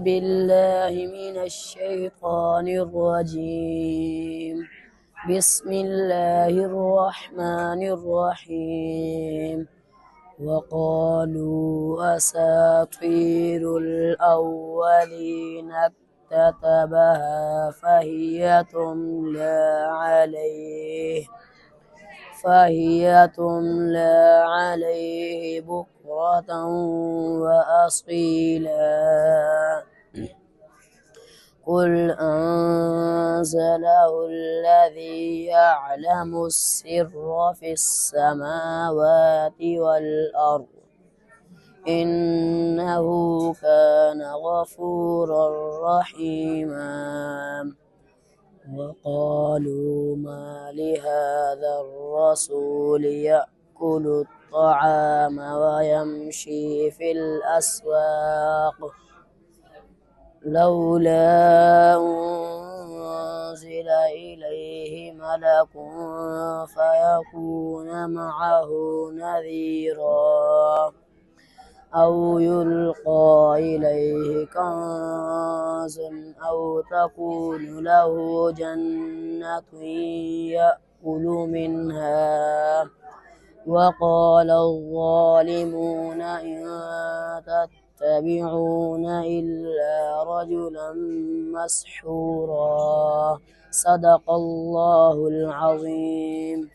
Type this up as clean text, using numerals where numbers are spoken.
بالله من الشيطان الرجيم. بسم الله الرحمن الرحيم. وقالوا أساطير الأولين اكتتبها فهي تملى عليه بكرة وأصيلا. قل أنزله الذي يعلم السر في السماوات والأرض إنه كان غفورا رحيما. وقالوا ما لهذا الرسول يأكل الطعام ويمشي في الأسواق لولا أنزل إليه ملك فيكون معه نذيرا أو يلقى إليه كنز أو تكون له جنة يأكل منها. وقال الظالمون إن تتبعون إلا رجلا مسحورا. صدق الله العظيم.